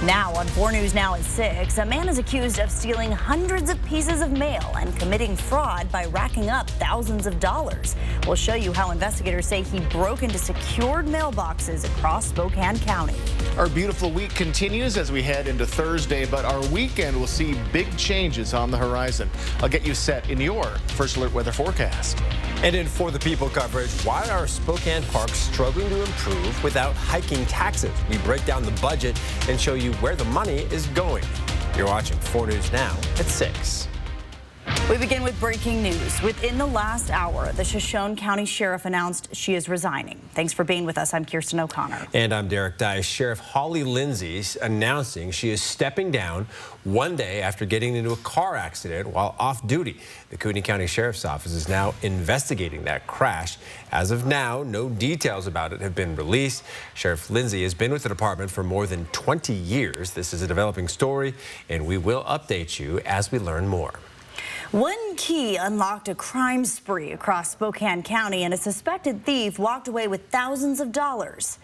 Now on 4 News Now at 6, a man is accused of stealing hundreds of pieces of mail and committing fraud by racking up thousands of dollars. We'll show you how investigators say he broke into secured mailboxes across Spokane County. Our beautiful week continues as we head into Thursday, but our weekend will see big changes on the horizon. I'll get you set in your First Alert weather forecast. And in For the People coverage, why are Spokane parks struggling to improve without hiking taxes? We break down the budget and show you where the money is going. You're watching 4 News Now at 6. We begin with breaking news. Within the last hour, the Shoshone County Sheriff announced she is resigning. Thanks for being with us. I'm Kirsten O'Connor. And I'm Derek Dice. Sheriff Holly Lindsay's announcing she is stepping down one day after getting into a car accident while off duty. The Cooney County Sheriff's Office is now investigating that crash. As of now, no details about it have been released. Sheriff Lindsay has been with the department for more than 20 years. This is a developing story, and we will update you as we learn more. One key unlocked a crime spree across Spokane County, and a suspected thief walked away with thousands of dollars.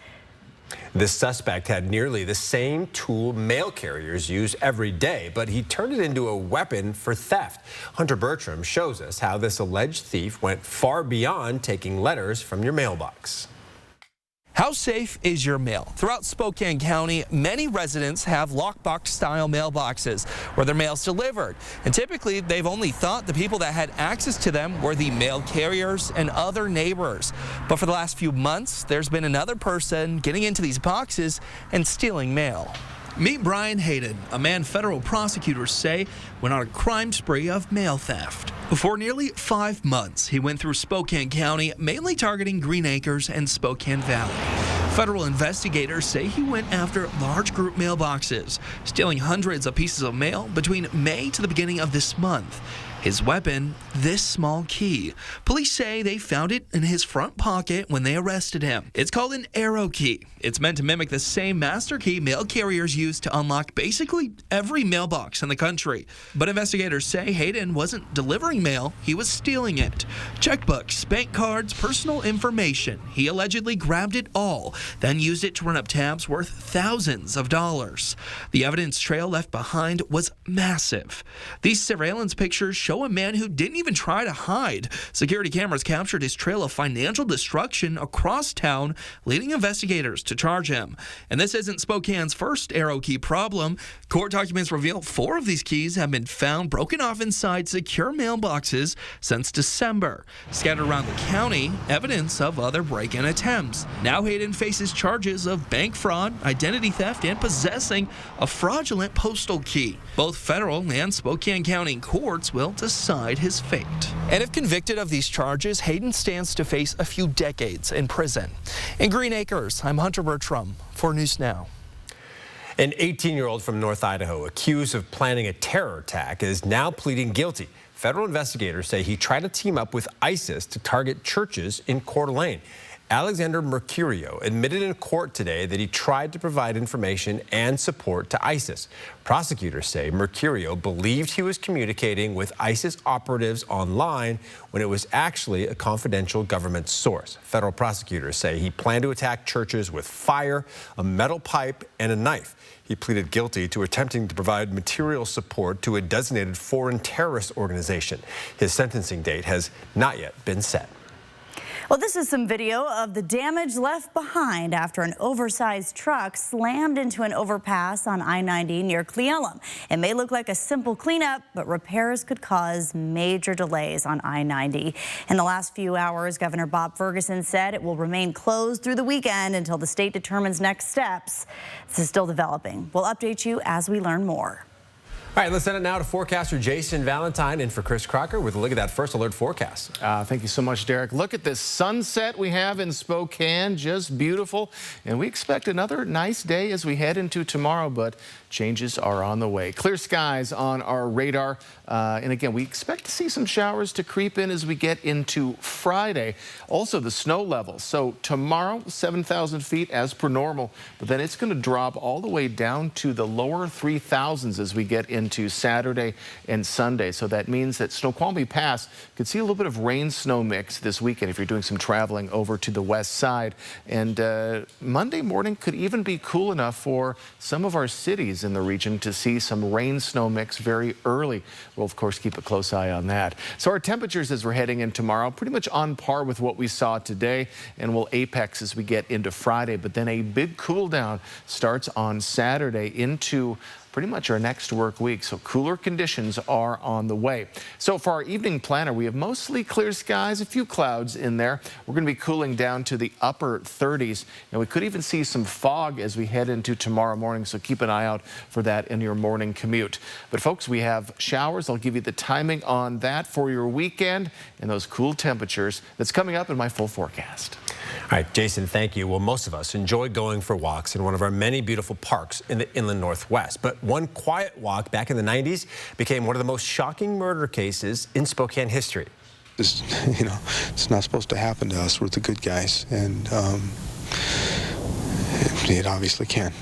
The suspect had nearly the same tool mail carriers use every day, but he turned it into a weapon for theft. Hunter Bertram shows us how this alleged thief went far beyond taking letters from your mailbox. How safe is your mail? Throughout Spokane County, many residents have lockbox-style mailboxes where their mail's delivered. And typically, they've only thought the people that had access to them were the mail carriers and other neighbors. But for the last few months, there's been another person getting into these boxes and stealing mail. Meet Brian Hayden, a man federal prosecutors say went on a crime spree of mail theft. For nearly 5 months, he went through Spokane County, mainly targeting Green Acres and Spokane Valley. Federal investigators say he went after large group mailboxes, stealing hundreds of pieces of mail between May to the beginning of this month. His weapon, this small key. Police say they found it in his front pocket when they arrested him. It's called an arrow key. It's meant to mimic the same master key mail carriers use to unlock basically every mailbox in the country. But investigators say Hayden wasn't delivering mail, he was stealing it. Checkbooks, bank cards, personal information. He allegedly grabbed it all, then used it to run up tabs worth thousands of dollars. The evidence trail left behind was massive. These surveillance pictures show a man who didn't even try to hide. Security cameras captured his trail of financial destruction across town, leading investigators to charge him. And this isn't Spokane's first arrow key problem. Court documents reveal 4 of these keys have been found broken off inside secure mailboxes since December. Scattered around the county, evidence of other break-in attempts. Now Hayden faces charges of bank fraud, identity theft, and possessing a fraudulent postal key. Both federal and Spokane County courts will decide his fate. And if convicted of these charges, Hayden stands to face a few decades in prison. In Green Acres, I'm Hunter Bertram, 4 News Now. An 18-year-old from North Idaho accused of planning a terror attack is now pleading guilty. Federal investigators say he tried to team up with ISIS to target churches in Coeur d'Alene. Alexander Mercurio admitted in court today that he tried to provide information and support to ISIS. Prosecutors say Mercurio believed he was communicating with ISIS operatives online when it was actually a confidential government source. Federal prosecutors say he planned to attack churches with fire, a metal pipe, and a knife. He pleaded guilty to attempting to provide material support to a designated foreign terrorist organization. His sentencing date has not yet been set. Well, this is some video of the damage left behind after an oversized truck slammed into an overpass on I-90 near Cle Elum. It may look like a simple cleanup, but repairs could cause major delays on I-90. In the last few hours, Governor Bob Ferguson said it will remain closed through the weekend until the state determines next steps. This is still developing. We'll update you as we learn more. All right, let's send it now to forecaster Jason Valentine in for Chris Crocker with a look at that First Alert forecast. Thank you so much, Derek. Look at this sunset we have in Spokane, just beautiful. And we expect another nice day as we head into tomorrow, but changes are on the way. Clear skies on our radar. And again, we expect to see some showers to creep in as we get into Friday. Also, the snow level. So tomorrow, 7,000 feet as per normal, but then it's going to drop all the way down to the lower 3,000s as we get in into Saturday and Sunday. So that means that Snoqualmie Pass could see a little bit of rain-snow mix this weekend if you're doing some traveling over to the west side. And Monday morning could even be cool enough for some of our cities in the region to see some rain-snow mix very early. We'll, of course, keep a close eye on that. So our temperatures as we're heading in tomorrow, pretty much on par with what we saw today, and will apex as we get into Friday. But then a big cool down starts on Saturday into pretty much our next work week. So cooler conditions are on the way. So for our evening planner, we have mostly clear skies, a few clouds in there. We're going to be cooling down to the upper 30s. And we could even see some fog as we head into tomorrow morning. So keep an eye out for that in your morning commute. But folks, we have showers. I'll give you the timing on that for your weekend and those cool temperatures that's coming up in my full forecast. All right, Jason, thank you. Well, most of us enjoy going for walks in one of our many beautiful parks in the inland Northwest. But one quiet walk back in the 90s became one of the most shocking murder cases in Spokane history. It's not supposed to happen to us. We're the good guys, and it obviously can.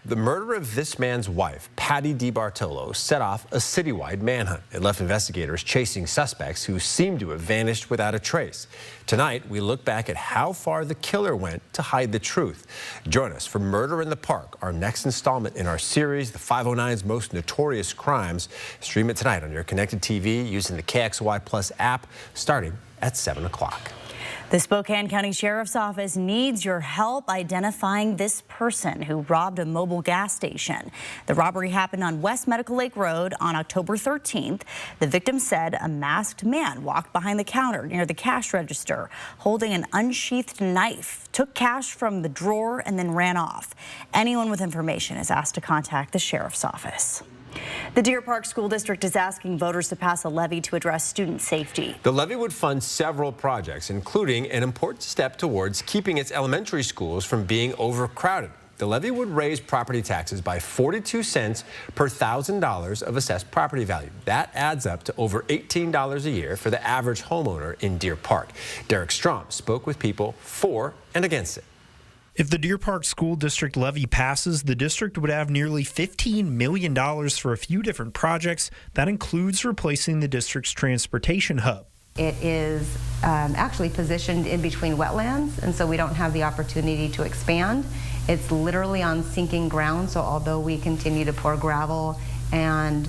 The murder of this man's wife, Patty DeBartolo, set off a citywide manhunt. It left investigators chasing suspects who seemed to have vanished without a trace. Tonight, we look back at how far the killer went to hide the truth. Join us for Murder in the Park, our next installment in our series, The 509's Most Notorious Crimes. Stream it tonight on your connected TV using the KXLY Plus app, starting at 7 o'clock. The Spokane County Sheriff's Office needs your help identifying this person who robbed a mobile gas station. The robbery happened on West Medical Lake Road on October 13th. The victim said a masked man walked behind the counter near the cash register holding an unsheathed knife, took cash from the drawer, and then ran off. Anyone with information is asked to contact the Sheriff's Office. The Deer Park School District is asking voters to pass a levy to address student safety. The levy would fund several projects, including an important step towards keeping its elementary schools from being overcrowded. The levy would raise property taxes by 42 cents per $1,000 of assessed property value. That adds up to over $18 a year for the average homeowner in Deer Park. Derek Strom spoke with people for and against it. If the Deer Park School District levy passes, the district would have nearly $15 million for a few different projects. That includes replacing the district's transportation hub. It is actually positioned in between wetlands, and so we don't have the opportunity to expand. It's literally on sinking ground, so although we continue to pour gravel and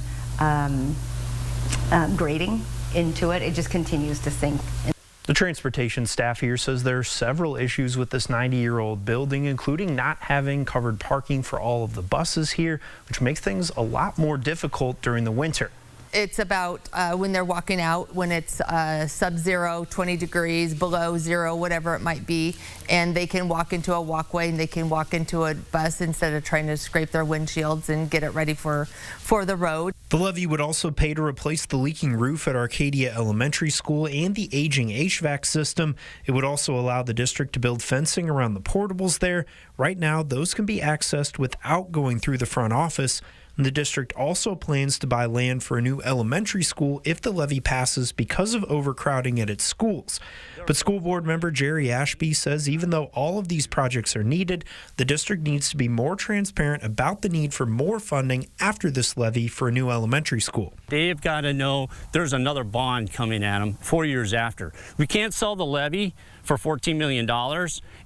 grading into it, it just continues to sink. The transportation staff here says there are several issues with this 90-year-old building, including not having covered parking for all of the buses here, which makes things a lot more difficult during the winter. It's about when they're walking out, when it's sub-zero, 20 degrees, below zero, whatever it might be, and they can walk into a walkway and they can walk into a bus instead of trying to scrape their windshields and get it ready for the road. The levy would also pay to replace the leaking roof at Arcadia Elementary School and the aging HVAC system. It would also allow the district to build fencing around the portables there. Right now, those can be accessed without going through the front office. The district also plans to buy land for a new elementary school if the levy passes because of overcrowding at its schools. But school board member Jerry Ashby says even though all of these projects are needed, the district needs to be more transparent about the need for more funding after this levy for a new elementary school. They've got to know there's another bond coming at them 4 years after. We can't sell the levy for $14 million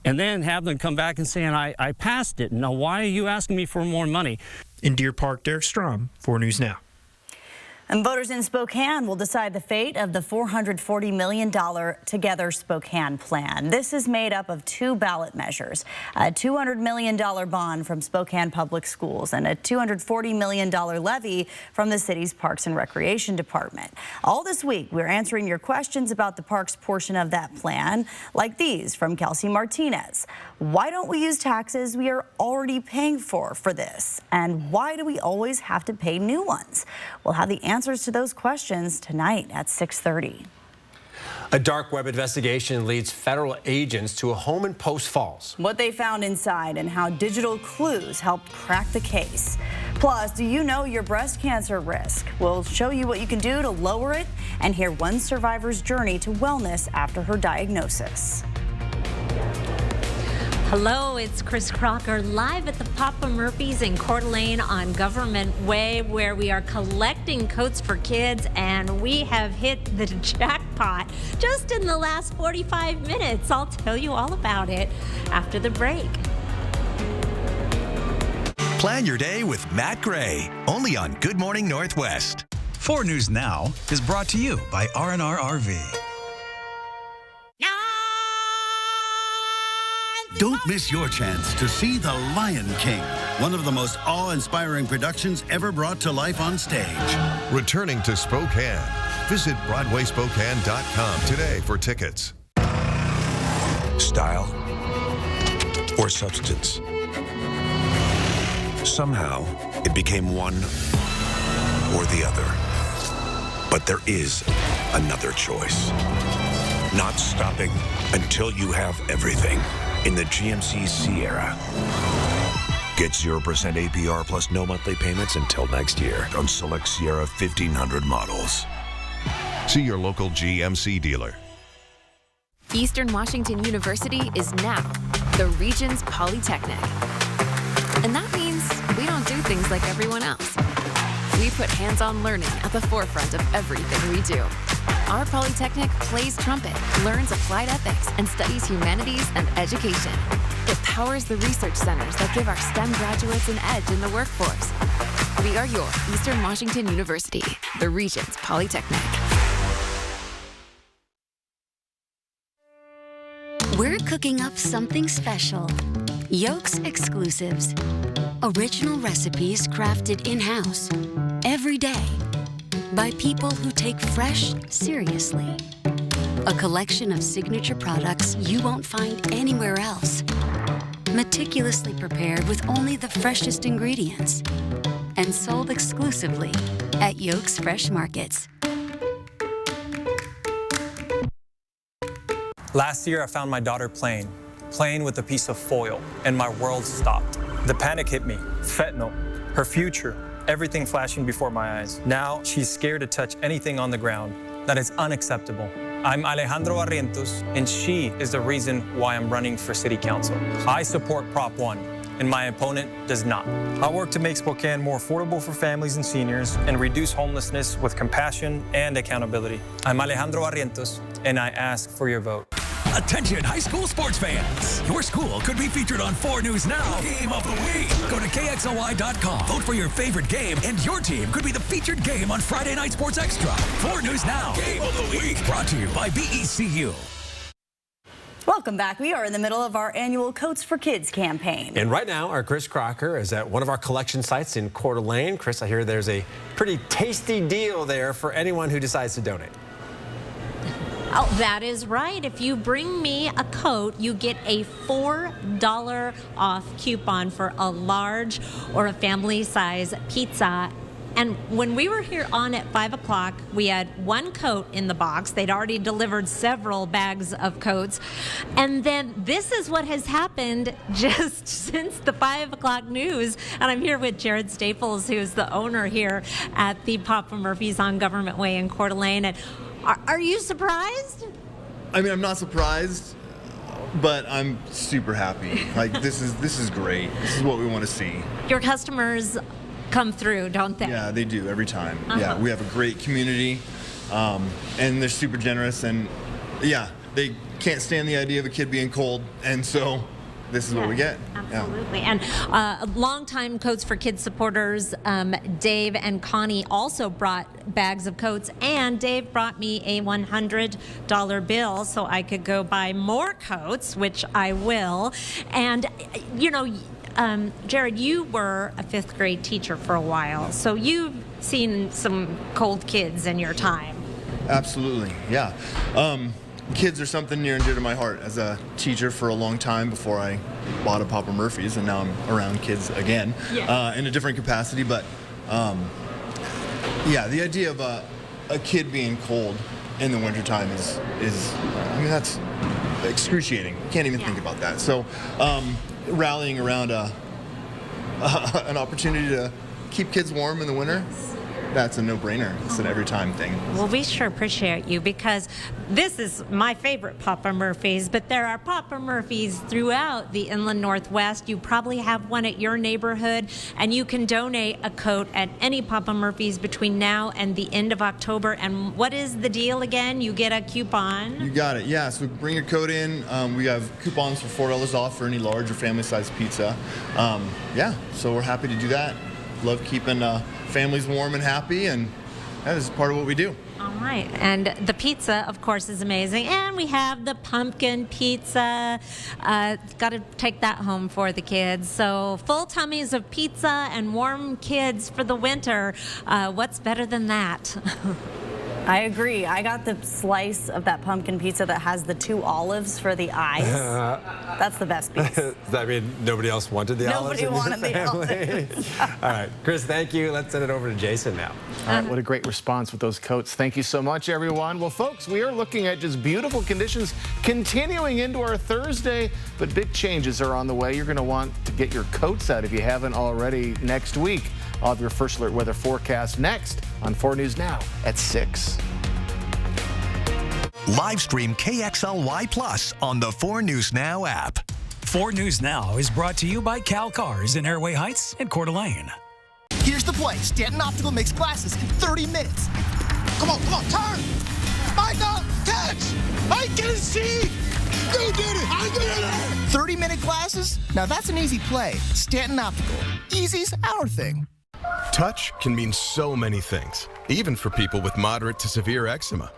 and then have them come back and saying, I passed it. Now, why are you asking me for more money? In Deer Park, Derek Strom, 4 News Now. And voters in Spokane will decide the fate of the $440 million Together Spokane plan. This is made up of 2 ballot measures, a $200 million bond from Spokane Public Schools and a $240 million levy from the city's Parks and Recreation Department. All this week, we're answering your questions about the parks portion of that plan, like these from Kelsey Martinez. Why don't we use taxes we are already paying for this? And why do we always have to pay new ones? We'll have the answers to those questions tonight at 6:30. A dark web investigation leads federal agents to a home in Post Falls. What they found inside and how digital clues helped crack the case. Plus, do you know your breast cancer risk? We'll show you what you can do to lower it and hear one survivor's journey to wellness after her diagnosis. Hello, it's Chris Crocker live at the Papa Murphy's in Coeur d'Alene on Government Way, where we are collecting coats for kids, and we have hit the jackpot just in the last 45 minutes. I'll tell you all about it after the break. Plan your day with Matt Gray, only on Good Morning Northwest. 4 News Now is brought to you by R&R RV. Don't miss your chance to see The Lion King, one of the most awe-inspiring productions ever brought to life on stage. Returning to Spokane. Visit BroadwaySpokane.com today for tickets. Style or substance? Somehow, it became one or the other. But there is another choice. Not stopping until you have everything. In the GMC Sierra. Get 0% APR plus no monthly payments until next year on select Sierra 1500 models. See your local GMC dealer. Eastern Washington University is now the Regions Polytechnic. And that means we don't do things like everyone else. We put hands-on learning at the forefront of everything we do. Our Polytechnic plays trumpet, learns applied ethics, and studies humanities and education. It powers the research centers that give our STEM graduates an edge in the workforce. We are your Eastern Washington University, the Regions Polytechnic. We're cooking up something special. Yolks Exclusives. Original recipes crafted in-house, every day, by people who take fresh seriously. A collection of signature products you won't find anywhere else. Meticulously prepared with only the freshest ingredients. And sold exclusively at Yolks Fresh Markets. Last year, I found my daughter playing with a piece of foil, and my world stopped. The panic hit me. Fentanyl, her future, everything flashing before my eyes. Now she's scared to touch anything on the ground. That is unacceptable. I'm Alejandro Barrientos, and she is the reason why I'm running for city council. I support Prop 1, and my opponent does not. I work to make Spokane more affordable for families and seniors and reduce homelessness with compassion and accountability. I'm Alejandro Barrientos, and I ask for your vote. Attention high school sports fans. Your school could be featured on 4 News Now Game of the Week. Go to KXLY.com, vote for your favorite game, and your team could be the featured game on Friday Night Sports Extra. 4 News Now Game of the Week, brought to you by BECU. Welcome back. We are in the middle of our annual Coats for Kids campaign. And right now, our Chris Crocker is at one of our collection sites in Coeur d'Alene. Chris, I hear there's a pretty tasty deal there for anyone who decides to donate. Oh, that is right. If you bring me a coat, you get a $4 off coupon for a large or a family size pizza. And when we were here on at 5 o'clock, we had one coat in the box. They'd already delivered several bags of coats. And then this is what has happened just since the 5 o'clock news. And I'm here with Jared Staples, who's the owner here at the Papa Murphy's on Government Way in Coeur d'Alene. And are you surprised? I mean, I'm not surprised, but I'm super happy. Like, this is great. This is what we want to see. Your customers come through, don't they? Yeah, they do every time. Yeah, we have a great community, and they're super generous, and yeah, they can't stand the idea of a kid being cold, and so this is what we get. Absolutely. And longtime Coats for Kids supporters, Dave and Connie, also brought bags of coats, and Dave brought me a $100 bill so I could go buy more coats, which I will. And, you know, Jared, you were a 5th grade teacher for a while, so you've seen some cold kids in your time. Absolutely, yeah. Kids are something near and dear to my heart as a teacher for a long time before I bought a Papa Murphy's, and now I'm around kids again in a different capacity. But yeah, the idea of a kid being cold in the wintertime is I mean, that's excruciating. You can't even think about that. So rallying around an opportunity to keep kids warm in the winter, that's a no-brainer. It's an every-time thing. Well, we sure appreciate you because this is my favorite Papa Murphy's, but there are Papa Murphy's throughout the Inland Northwest. You probably have one at your neighborhood, and you can donate a coat at any Papa Murphy's between now and the end of October. And what is the deal again? You get a coupon? You got it, yeah. So bring your coat in. We have coupons for $4 off for any large or family-sized pizza. Yeah, so we're happy to do that. Love keeping families warm and happy, and that is part of what we do. All right, and the pizza, of course, is amazing. And we have the pumpkin pizza. Got to take that home for the kids. So full tummies of pizza and warm kids for the winter. What's better than that? I agree. I got the slice of that pumpkin pizza that has the 2 olives for the eyes. That's the best piece. Does that mean nobody else wanted the olives? Nobody wanted the olives. All right, Chris, thank you. Let's send it over to Jason now. All right, what a great response with those coats. Thank you so much, everyone. Well, folks, we are looking at just beautiful conditions continuing into our Thursday, but big changes are on the way. You're going to want to get your coats out if you haven't already next week. I'll have your First Alert weather forecast next on 4 News Now at 6. Live stream KXLY Plus on the 4 News Now app. 4 News Now is brought to you by Cal Cars in Airway Heights and Coeur d'Alene. Here's the play. Stanton Optical makes glasses in 30 minutes. Come on, turn! Michael, catch! I can see! You did it! I did it! 30-minute glasses? Now that's an easy play. Stanton Optical. Easy's our thing. Touch can mean so many things, even for people with moderate to severe eczema.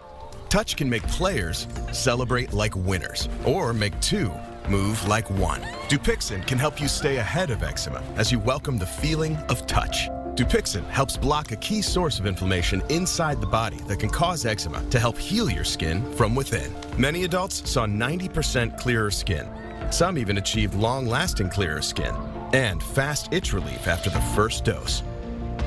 Touch can make players celebrate like winners, or make 2 move like 1. Dupixent can help you stay ahead of eczema as you welcome the feeling of touch. Dupixent helps block a key source of inflammation inside the body that can cause eczema to help heal your skin from within. Many adults saw 90% clearer skin. Some even achieved long-lasting clearer skin and fast itch relief after the first dose.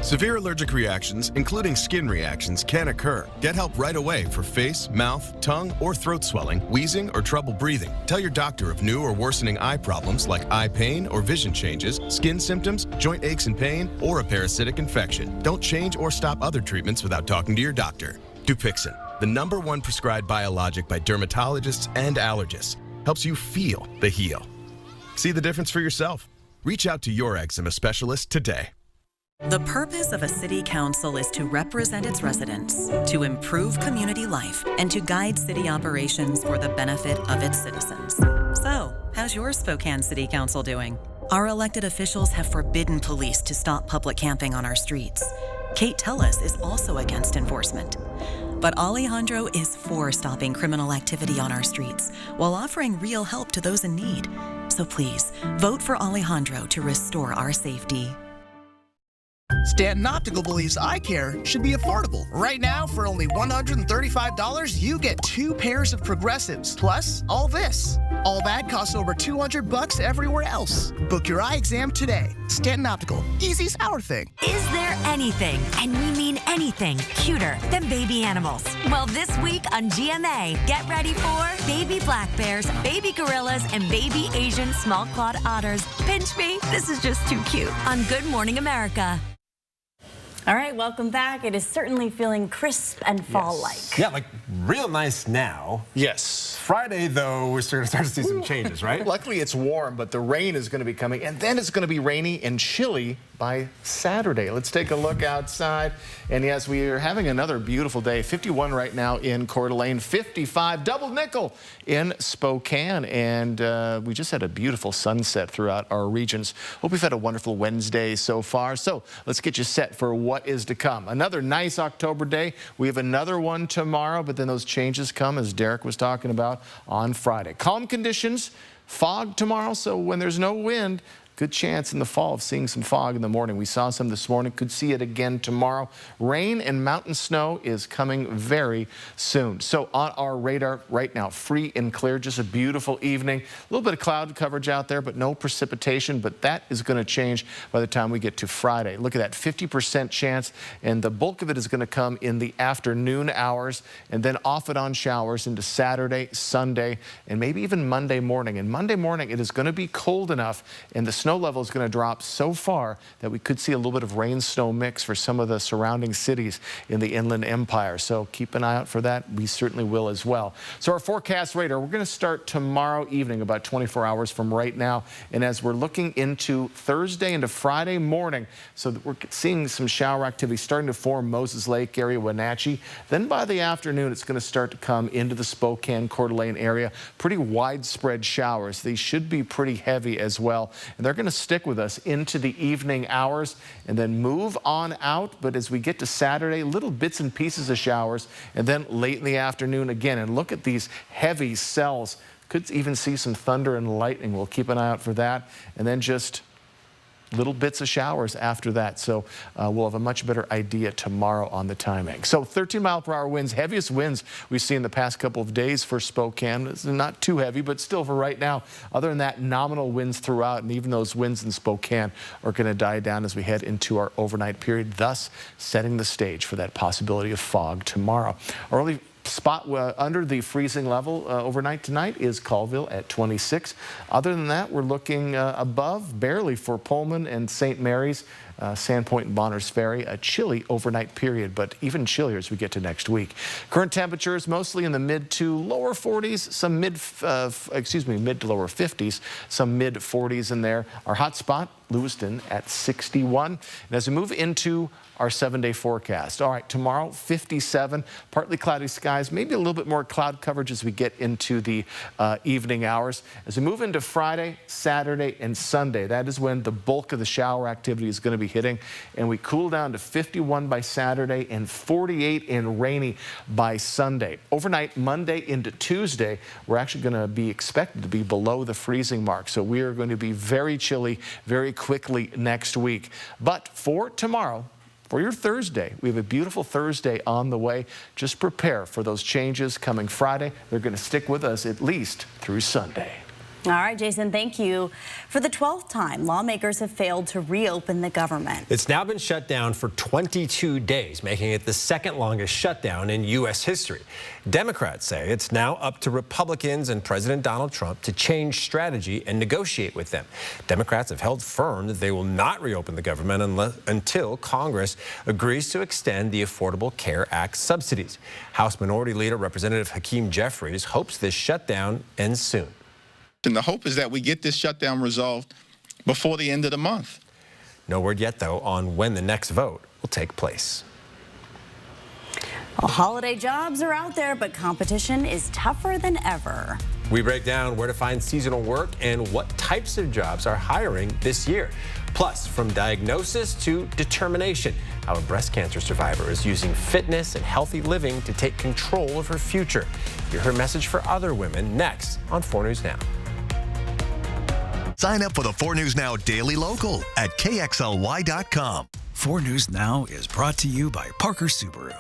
Severe allergic reactions, including skin reactions, can occur. Get help right away for face, mouth, tongue, or throat swelling, wheezing, or trouble breathing. Tell your doctor of new or worsening eye problems like eye pain or vision changes, skin symptoms, joint aches and pain, or a parasitic infection. Don't change or stop other treatments without talking to your doctor. Dupixent, the #1 prescribed biologic by dermatologists and allergists, helps you feel the heal. See the difference for yourself. Reach out to your eczema specialist today. The purpose of a city council is to represent its residents, to improve community life, and to guide city operations for the benefit of its citizens. So, how's your Spokane City Council doing? Our elected officials have forbidden police to stop public camping on our streets. Kate Tellis is also against enforcement. But Alejandro is for stopping criminal activity on our streets while offering real help to those in need. So please, vote for Alejandro to restore our safety. Stanton Optical believes eye care should be affordable. Right now, for only $135, you get 2 pairs of progressives, plus all this. All that costs over $200 everywhere else. Book your eye exam today. Stanton Optical. Easy's our thing. Is there anything, and we mean anything, cuter than baby animals? Well, this week on GMA, get ready for baby black bears, baby gorillas, and baby Asian small-clawed otters. Pinch me, this is just too cute. On Good Morning America. All right, welcome back. It is certainly feeling crisp and fall-like. Yeah, like real nice now. Yes. Friday, though, we're going to start to see some changes, right? Luckily, it's warm, but the rain is going to be coming, and then it's going to be rainy and chilly by Saturday. Let's take a look outside. And yes, we are having another beautiful day. 51 right now in Coeur d'Alene, 55 double nickel in Spokane. And we just had a beautiful sunset throughout our regions. Hope you've had a wonderful Wednesday so far. So let's get you set for what is to come. Another nice October day. We have another one tomorrow, but then those changes come, as Derek was talking about, on Friday. Calm conditions, fog tomorrow, so when there's no wind, good chance in the fall of seeing some fog in the morning. We saw some this morning, could see it again tomorrow. Rain and mountain snow is coming very soon. So on our radar right now, free and clear, just a beautiful evening. A little bit of cloud coverage out there, but no precipitation, but that is going to change by the time we get to Friday. Look at that, 50% chance, and the bulk of it is going to come in the afternoon hours, and then off and on showers into Saturday, Sunday, and maybe even Monday morning. And Monday morning, it is going to be cold enough, and the snow level is going to drop so far that we could see a little bit of rain-snow mix for some of the surrounding cities in the Inland Empire. So keep an eye out for that. We certainly will as well. So our forecast radar, we're going to start tomorrow evening, about 24 hours from right now. And as we're looking into Thursday into Friday morning, so that we're seeing some shower activity starting to form Moses Lake area, Wenatchee. Then by the afternoon, it's going to start to come into the Spokane, Coeur d'Alene area. Pretty widespread showers. These should be pretty heavy as well. And they're going to stick with us into the evening hours and then move on out. But as we get to Saturday, little bits and pieces of showers, and then late in the afternoon again. And look at these heavy cells. Could even see some thunder and lightning. We'll keep an eye out for that. And then just little bits of showers after that. So we'll have a much better idea tomorrow on the timing. So 13-mile-per-hour winds, heaviest winds we've seen the past couple of days for Spokane. It's not too heavy, but still for right now. Other than that, nominal winds throughout, and even those winds in Spokane are going to die down as we head into our overnight period, thus setting the stage for that possibility of fog tomorrow. Early spot under the freezing level overnight tonight is Colville at 26. Other than that, we're looking above barely for Pullman and St. Mary's, Sandpoint and Bonners Ferry. A chilly overnight period, but even chillier as we get to next week. Current temperatures mostly in the mid to lower 40s, some mid to lower 50s, some mid 40s in there. Our hot spot, Lewiston at 61. And as we move into our 7-day forecast. All right, tomorrow 57, partly cloudy skies, maybe a little bit more cloud coverage as we get into the evening hours. As we move into Friday, Saturday, and Sunday, that is when the bulk of the shower activity is going to be hitting, and we cool down to 51 by Saturday and 48 and rainy by Sunday. Overnight, Monday into Tuesday, we're actually going to be expected to be below the freezing mark, so we are going to be very chilly very quickly next week. But for tomorrow, for your Thursday, we have a beautiful Thursday on the way. Just prepare for those changes coming Friday. They're going to stick with us at least through Sunday. All right, Jason, thank you. For the 12th time, lawmakers have failed to reopen the government. It's now been shut down for 22 days, making it the second longest shutdown in U.S. history. Democrats say it's now up to Republicans and President Donald Trump to change strategy and negotiate with them. Democrats have held firm that they will not reopen the government until Congress agrees to extend the Affordable Care Act subsidies. House Minority Leader Representative Hakeem Jeffries hopes this shutdown ends soon. And the hope is that we get this shutdown resolved before the end of the month. No word yet, though, on when the next vote will take place. Well, holiday jobs are out there, but competition is tougher than ever. We break down where to find seasonal work and what types of jobs are hiring this year. Plus, from diagnosis to determination, how a breast cancer survivor is using fitness and healthy living to take control of her future. Hear her message for other women next on 4 News Now. Sign up for the 4 News Now Daily Local at KXLY.com. 4 News Now is brought to you by Parker Subaru.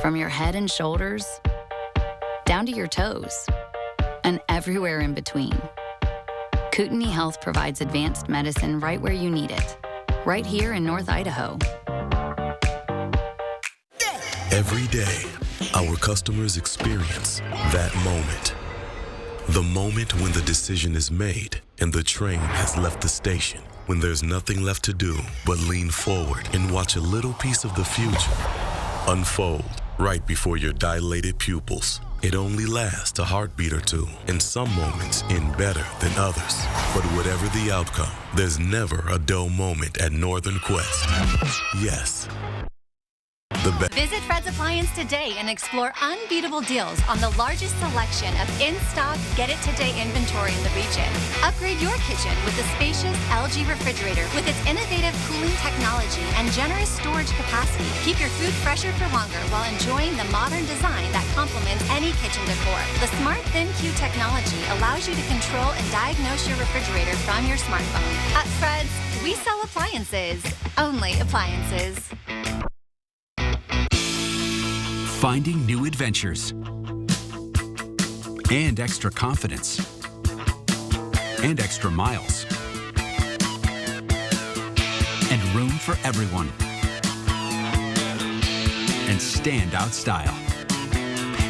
From your head and shoulders, down to your toes, and everywhere in between. Kootenai Health provides advanced medicine right where you need it, right here in North Idaho. Every day, our customers experience that moment. The moment when the decision is made and the train has left the station. When there's nothing left to do but lean forward and watch a little piece of the future unfold right before your dilated pupils. It only lasts a heartbeat or two, and some moments end better than others. But whatever the outcome, there's never a dull moment at Northern Quest. Yes. Visit Fred's Appliance today and explore unbeatable deals on the largest selection of in-stock, get-it-today inventory in the region. Upgrade your kitchen with the spacious LG refrigerator with its innovative cooling technology and generous storage capacity. Keep your food fresher for longer while enjoying the modern design that complements any kitchen decor. The Smart ThinQ technology allows you to control and diagnose your refrigerator from your smartphone. At Fred's, we sell appliances. Only appliances. Finding new adventures and extra confidence and extra miles and room for everyone and standout style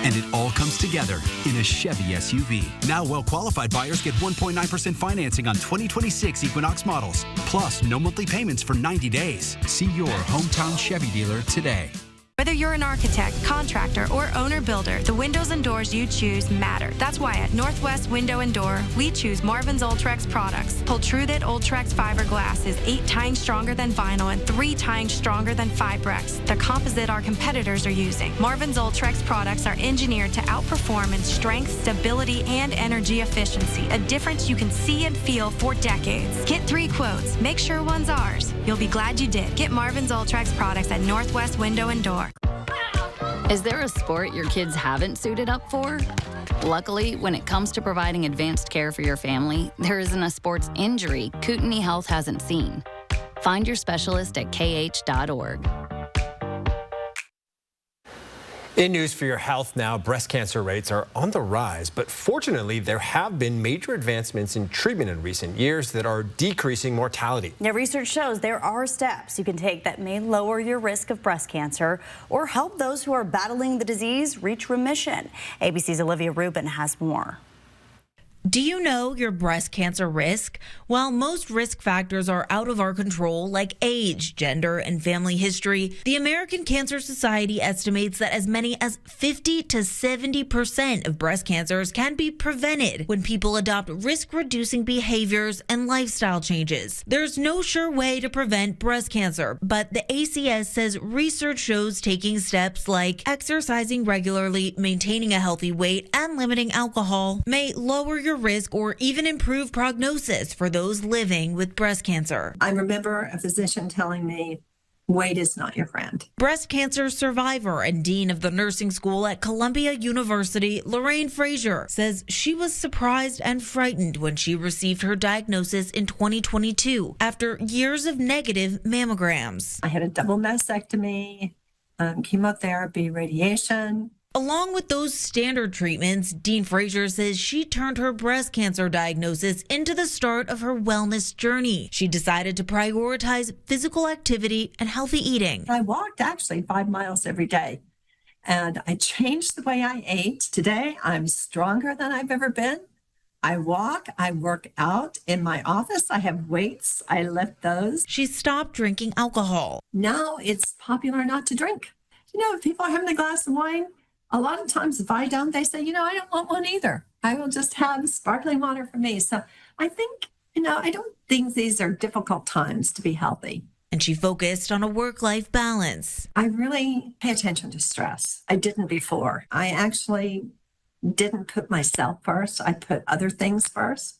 And it all comes together in a Chevy SUV. Now well-qualified buyers get 1.9% financing on 2026 Equinox models. Plus, no monthly payments for 90 days. See your hometown Chevy dealer today. Whether you're an architect, contractor, or owner-builder, the windows and doors you choose matter. That's why at Northwest Window and Door, we choose Marvin's Ultrex products. Pultruded Ultrex fiberglass is 8 times stronger than vinyl and 3 times stronger than Fibrex, the composite our competitors are using. Marvin's Ultrex products are engineered to outperform in strength, stability, and energy efficiency, a difference you can see and feel for decades. Get 3 quotes. Make sure one's ours. You'll be glad you did. Get Marvin's Ultrex products at Northwest Window and Door. Is there a sport your kids haven't suited up for? Luckily, when it comes to providing advanced care for your family, there isn't a sports injury Kootenai Health hasn't seen. Find your specialist at kh.org. In news for your health now, breast cancer rates are on the rise, but fortunately, there have been major advancements in treatment in recent years that are decreasing mortality. Now, research shows there are steps you can take that may lower your risk of breast cancer or help those who are battling the disease reach remission. ABC's Olivia Rubin has more. Do you know your breast cancer risk? While most risk factors are out of our control, like age, gender, and family history, the American Cancer Society estimates that as many as 50 to 70% of breast cancers can be prevented when people adopt risk-reducing behaviors and lifestyle changes. There's no sure way to prevent breast cancer, but the ACS says research shows taking steps like exercising regularly, maintaining a healthy weight, and limiting alcohol may lower your risk or even improve prognosis for those living with breast cancer. I remember a physician telling me, weight is not your friend. Breast cancer survivor and dean of the nursing school at Columbia University, Lorraine Frazier, says she was surprised and frightened when she received her diagnosis in 2022 after years of negative mammograms. I had a double mastectomy, chemotherapy, radiation. Along with those standard treatments, Dean Frazier says she turned her breast cancer diagnosis into the start of her wellness journey. She decided to prioritize physical activity and healthy eating. I walked actually 5 miles every day, and I changed the way I ate. Today, I'm stronger than I've ever been. I walk, I work out in my office. I have weights, I lift those. She stopped drinking alcohol. Now it's popular not to drink. You know, if people are having a glass of wine, a lot of times if I don't, they say, I don't want one either. I will just have sparkling water for me. So I think, I don't think these are difficult times to be healthy. And she focused on a work-life balance. I really pay attention to stress. I didn't before. I actually didn't put myself first. I put other things first.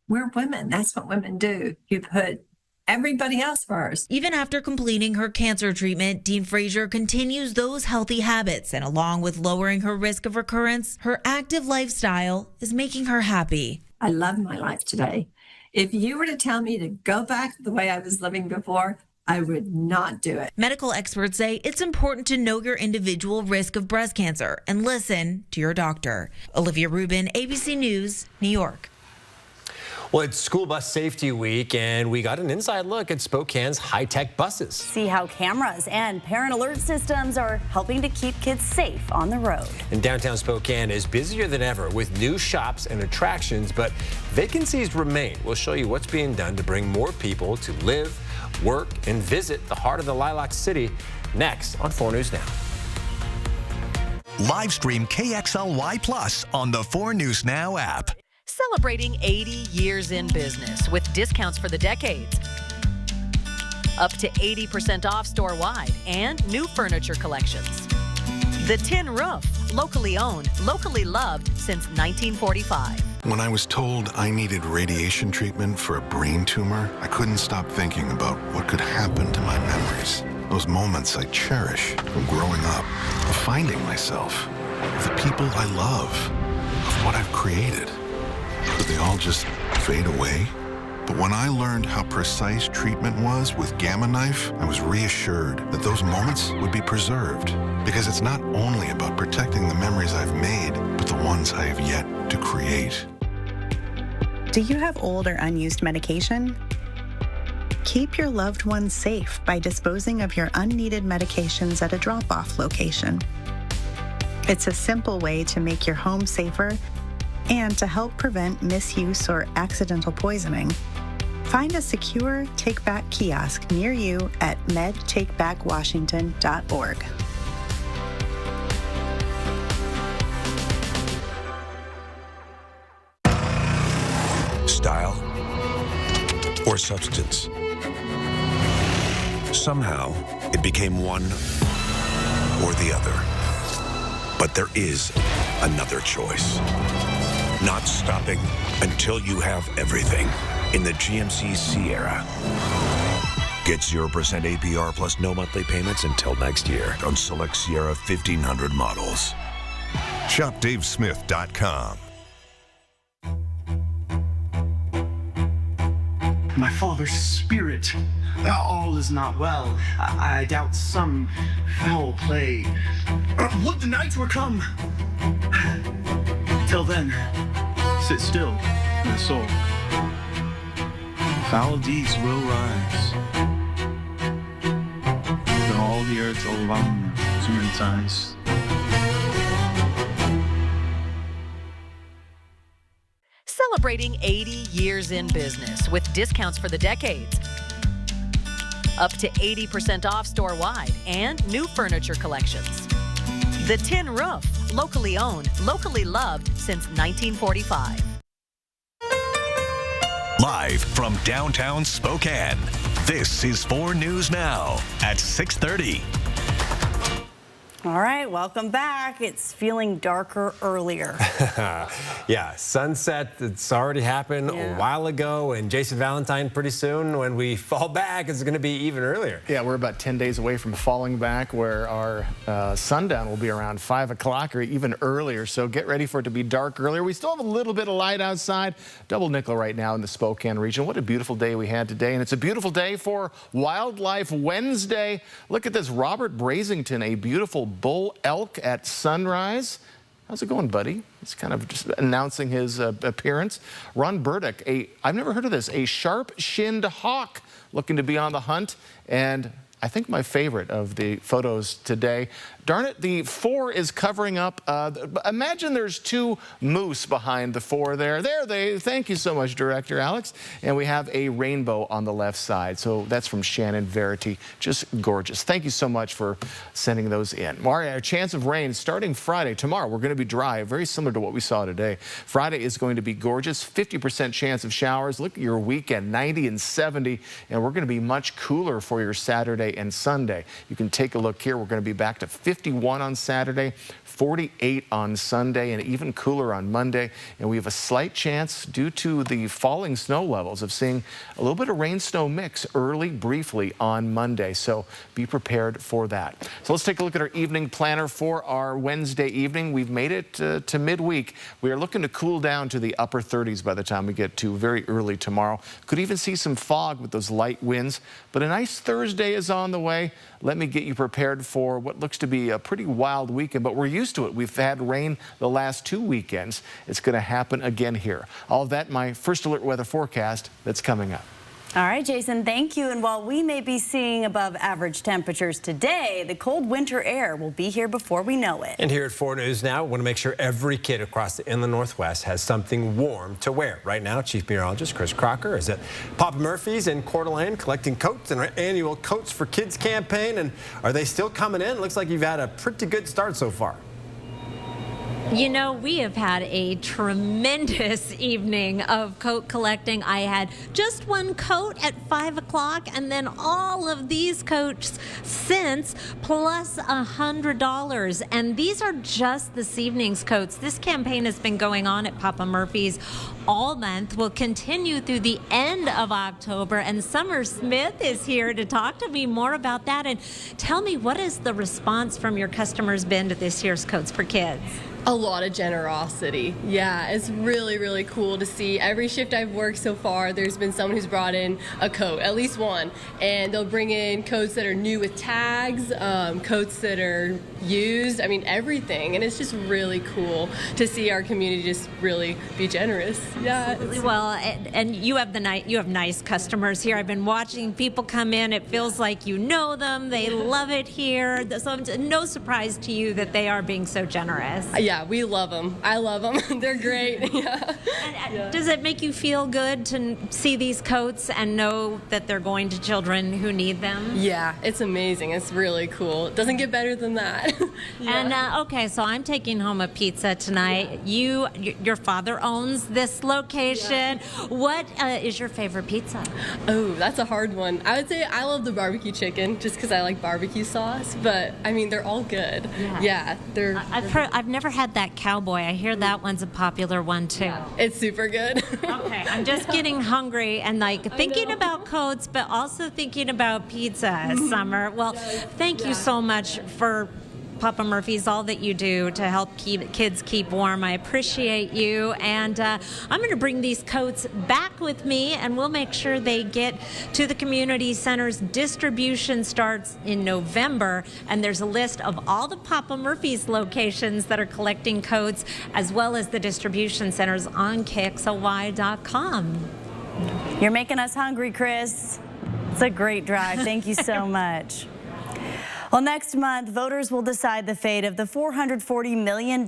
We're women. That's what women do. You put everybody else first. Even after completing her cancer treatment, Dean Frazier continues those healthy habits, and along with lowering her risk of recurrence, her active lifestyle is making her happy. I love my life today. If you were to tell me to go back to the way I was living before, I would not do it. Medical experts say it's important to know your individual risk of breast cancer and listen to your doctor. Olivia Rubin, ABC News, New York. Well, it's School Bus Safety Week, and we got an inside look at Spokane's high-tech buses. See how cameras and parent alert systems are helping to keep kids safe on the road. And downtown Spokane is busier than ever with new shops and attractions, but vacancies remain. We'll show you what's being done to bring more people to live, work, and visit the heart of the Lilac City next on 4 News Now. Live stream KXLY Plus on the 4 News Now app. Celebrating 80 years in business with discounts for the decades. Up to 80% off store-wide and new furniture collections. The Tin Roof, locally owned, locally loved since 1945. When I was told I needed radiation treatment for a brain tumor, I couldn't stop thinking about what could happen to my memories. Those moments I cherish from growing up, of finding myself, of the people I love, of what I've created. Did they all just fade away? But when I learned how precise treatment was with Gamma Knife, I was reassured that those moments would be preserved. Because it's not only about protecting the memories I've made, but the ones I have yet to create. Do you have old or unused medication? Keep your loved ones safe by disposing of your unneeded medications at a drop-off location. It's a simple way to make your home safer and to help prevent misuse or accidental poisoning. Find a secure take-back kiosk near you at medtakebackwashington.org. Style or substance. Somehow, it became one or the other. But there is another choice. Not stopping until you have everything in the GMC Sierra. Get 0% APR plus no monthly payments until next year on select Sierra 1500 models. Shop DaveSmith.com. My father's spirit, all is not well. I doubt some foul play. Would the night were come! Till then, sit still, my soul. Foul deeds will rise. Though all the earth along to entice. Celebrating 80 years in business with discounts for the decades. Up to 80% off store-wide and new furniture collections. The Tin Roof, locally owned, locally loved since 1945. Live from downtown Spokane, this is 4 News Now at 6:30. All right, welcome back. It's feeling darker earlier. Yeah, sunset, it's already happened a while ago, and Jason Valentine, pretty soon when we fall back, it's going to be even earlier. Yeah, we're about 10 days away from falling back, where our sundown will be around 5 o'clock or even earlier, so get ready for it to be dark earlier. We still have a little bit of light outside. Double nickel right now in the Spokane region. What a beautiful day we had today, and it's a beautiful day for Wildlife Wednesday. Look at this, Robert Brazington, a beautiful bull elk at sunrise. How's it going, buddy? He's kind of just announcing his appearance. Ron Burdick, I've never heard of this, a sharp-shinned hawk looking to be on the hunt. And I think my favorite of the photos today, darn it, the 4 is covering up. Imagine there's 2 moose behind the 4 there. Thank you so much, Director Alex. And we have a rainbow on the left side. So that's from Shannon Verity. Just gorgeous. Thank you so much for sending those in. All right, our chance of rain starting Friday. Tomorrow, we're going to be dry, very similar to what we saw today. Friday is going to be gorgeous, 50% chance of showers. Look at your weekend, 90 and 70. And we're going to be much cooler for your Saturday and Sunday. You can take a look here. We're going to be back to 51 on Saturday, 48 on Sunday, and even cooler on Monday. And we have a slight chance, due to the falling snow levels, of seeing a little bit of rain-snow mix early, briefly on Monday. So be prepared for that. So let's take a look at our evening planner for our Wednesday evening. We've made it to midweek. We are looking to cool down to the upper 30s by the time we get to very early tomorrow. Could even see some fog with those light winds, but a nice Thursday is on the way. Let me get you prepared for what looks to be a pretty wild weekend, but we're used to it. We've had rain the last 2 weekends. It's going to happen again here. All of that in my first alert weather forecast that's coming up. All right, Jason, thank you. And while we may be seeing above average temperatures today, the cold winter air will be here before we know it. And here at 4 News Now, we want to make sure every kid across the inland Northwest has something warm to wear. Right now, Chief Meteorologist Chris Crocker is at Papa Murphy's in Coeur d'Alene collecting coats in our annual Coats for Kids campaign. And are they still coming in? Looks like you've had a pretty good start so far. You know, we have had a tremendous evening of coat collecting. I had just one coat at 5 o'clock and then all of these coats since, plus $100. And these are just this evening's coats. This campaign has been going on at Papa Murphy's all month, will continue through the end of October. And Summer Smith is here to talk to me more about that. And tell me, what has the response from your customers been to this year's Coats for Kids? A lot of generosity. Yeah, it's really, really cool to see. Every shift I've worked so far, there's been someone who's brought in a coat, at least one. And they'll bring in coats that are new with tags, coats that are used, I mean, everything. And it's just really cool to see our community just really be generous. Yeah. Well, and you have nice customers here. I've been watching people come in. It feels like you know them. They love it here. So it's no surprise to you that they are being so generous. Yeah, we love them. I love them. They're great. Yeah. Does it make you feel good to see these coats and know that they're going to children who need them? Yeah, it's amazing. It's really cool. It doesn't get better than that. And okay, so I'm taking home a pizza tonight. Your father owns this location. What is your favorite pizza? Oh, that's a hard one. I would say I love the barbecue chicken just because I like barbecue sauce. But I mean, they're all good. Yeah, I've never had that cowboy. I hear that one's a popular one too. Yeah, it's super good. Okay, I'm just getting hungry and thinking about coats, but also thinking about pizza, Summer. Well, thank you so much for Papa Murphy's, all that you do to help kids keep warm. I appreciate you, and I'm going to bring these coats back with me, and we'll make sure they get to the community centers. Distribution starts in November, and there's a list of all the Papa Murphy's locations that are collecting coats, as well as the distribution centers on KXLY.com. You're making us hungry, Chris. It's a great drive. Thank you so much. Well, next month, voters will decide the fate of the $440 million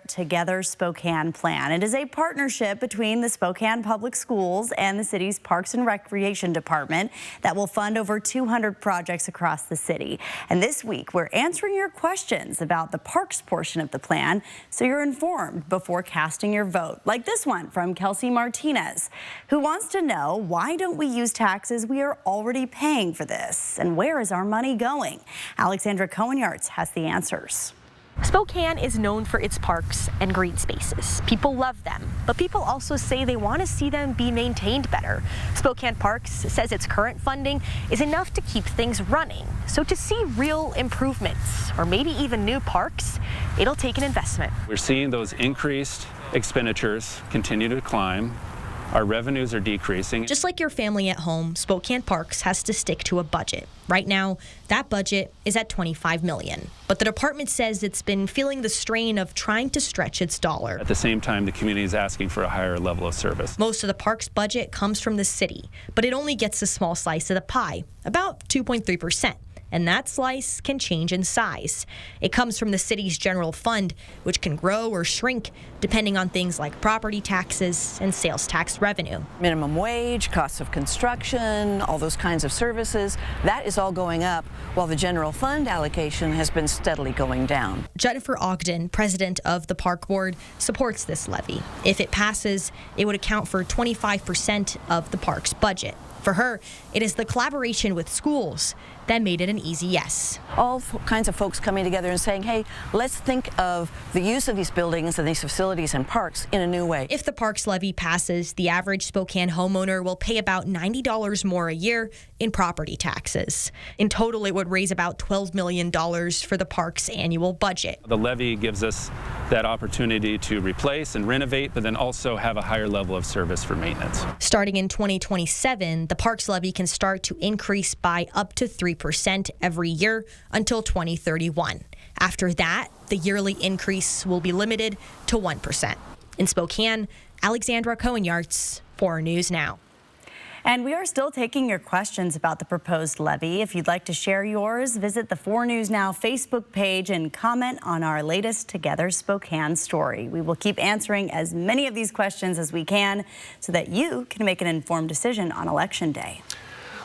Together Spokane plan. It is a partnership between the Spokane Public Schools and the city's Parks and Recreation Department that will fund over 200 projects across the city. And this week, we're answering your questions about the parks portion of the plan, so you're informed before casting your vote. Like this one from Kelsey Martinez, who wants to know, why don't we use taxes we are already paying for this? And where is our money going? Alexandra Cohen-Yarts has the answers. Spokane is known for its parks and green spaces. People love them, but people also say they want to see them be maintained better. Spokane Parks says its current funding is enough to keep things running. So to see real improvements, or maybe even new parks, it'll take an investment. We're seeing those increased expenditures continue to climb. Our revenues are decreasing. Just like your family at home, Spokane Parks has to stick to a budget. Right now, that budget is at $25 million. But the department says it's been feeling the strain of trying to stretch its dollar. At the same time, the community is asking for a higher level of service. Most of the park's budget comes from the city, but it only gets a small slice of the pie, about 2.3%. And that slice can change in size. It comes from the city's general fund, which can grow or shrink depending on things like property taxes and sales tax revenue. Minimum wage, costs of construction, all those kinds of services, that is all going up, while the general fund allocation has been steadily going down. Jennifer Ogden, president of the park board, supports this levy. If it passes, it would account for 25% of the park's budget. For her, it is the collaboration with schools that made it an easy yes. All kinds of folks coming together and saying, hey, let's think of the use of these buildings and these facilities and parks in a new way. If the parks levy passes, the average Spokane homeowner will pay about $90 more a year in property taxes. In total, it would raise about $12 million for the park's annual budget. The levy gives us that opportunity to replace and renovate, but then also have a higher level of service for maintenance. Starting in 2027, the parks levy can start to increase by up to 3% every year until 2031. After that, the yearly increase will be limited to 1%. In Spokane, Alexandra Cohen-Yarts, 4 News Now. And we are still taking your questions about the proposed levy. If you'd like to share yours, visit the 4 News Now Facebook page and comment on our latest Together Spokane story. We will keep answering as many of these questions as we can so that you can make an informed decision on Election Day.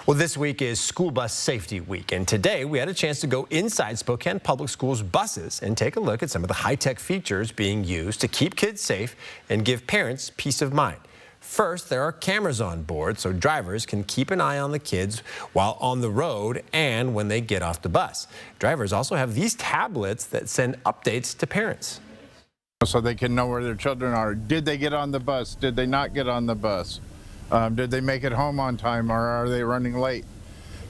Well, this week is School Bus Safety Week, and today we had a chance to go inside Spokane Public Schools buses and take a look at some of the high-tech features being used to keep kids safe and give parents peace of mind. First, there are cameras on board so drivers can keep an eye on the kids while on the road and when they get off the bus. Drivers also have these tablets that send updates to parents. So they can know where their children are. Did they get on the bus? Did they not get on the bus? Did they make it home on time, or are they running late?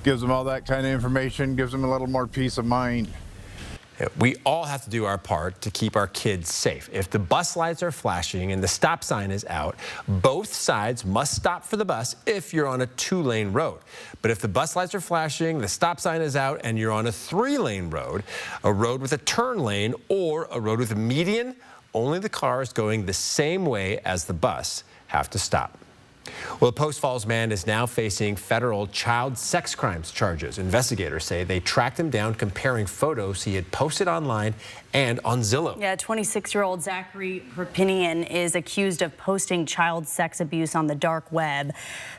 Gives them all that kind of information, gives them a little more peace of mind. We all have to do our part to keep our kids safe. If the bus lights are flashing and the stop sign is out, both sides must stop for the bus if you're on a 2-lane road. But if the bus lights are flashing, the stop sign is out, and you're on a 3-lane road, a road with a turn lane, or a road with a median, only the cars going the same way as the bus have to stop. Well, a Post Falls man is now facing federal child sex crimes charges. Investigators say they tracked him down comparing photos he had posted online and on Zillow. Yeah, 26-year-old Zachary Perpinian is accused of posting child sex abuse on the dark web.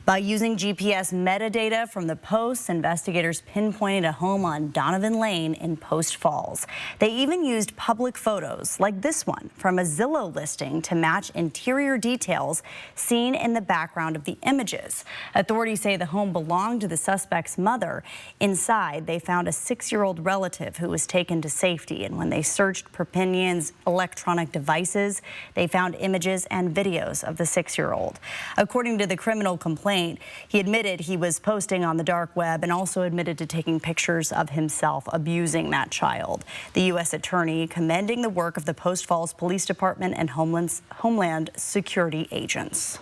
By using GPS metadata from the posts, investigators pinpointed a home on Donovan Lane in Post Falls. They even used public photos like this one from a Zillow listing to match interior details seen in the background of the images. Authorities say the home belonged to the suspect's mother. Inside, they found a 6-year-old relative who was taken to safety, and when they searched Perpinian's electronic devices, they found images and videos of the 6-year-old. According to the criminal complaint, he admitted he was posting on the dark web and also admitted to taking pictures of himself abusing that child. The U.S. attorney commending the work of the Post Falls Police Department and Homeland Security agents.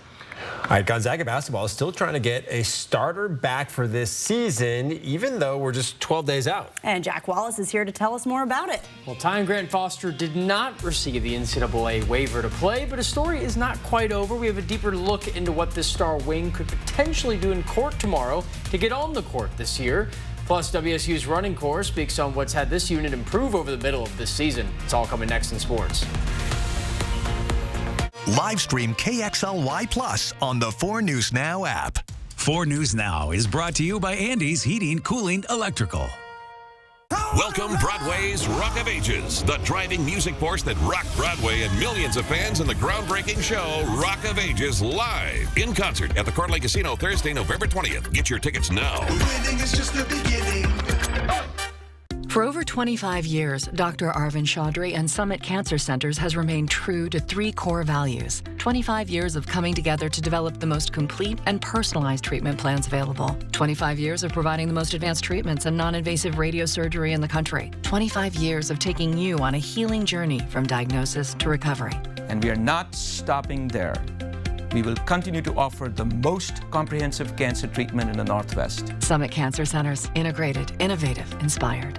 All right, Gonzaga basketball is still trying to get a starter back for this season, even though we're just 12 days out. And Jack Wallace is here to tell us more about it. Well, Ty Grant Foster did not receive the NCAA waiver to play, but his story is not quite over. We have a deeper look into what this star wing could potentially do in court tomorrow to get on the court this year. Plus, WSU's running corps speaks on what's had this unit improve over the middle of this season. It's all coming next in sports. Live stream KXLY Plus on the 4 News Now app. 4 News Now is brought to you by Andy's Heating, Cooling, Electrical. Welcome Broadway's Rock of Ages, the driving music force that rocked Broadway and millions of fans in the groundbreaking show Rock of Ages live in concert at the Coeur d'Alene Casino Thursday, November 20th. Get your tickets now. Winning is just the beginning. For over 25 years, Dr. Arvind Chaudhry and Summit Cancer Centers has remained true to 3 core values. 25 years of coming together to develop the most complete and personalized treatment plans available. 25 years of providing the most advanced treatments and non-invasive radiosurgery in the country. 25 years of taking you on a healing journey from diagnosis to recovery. And we are not stopping there. We will continue to offer the most comprehensive cancer treatment in the Northwest. Summit Cancer Centers, integrated, innovative, inspired.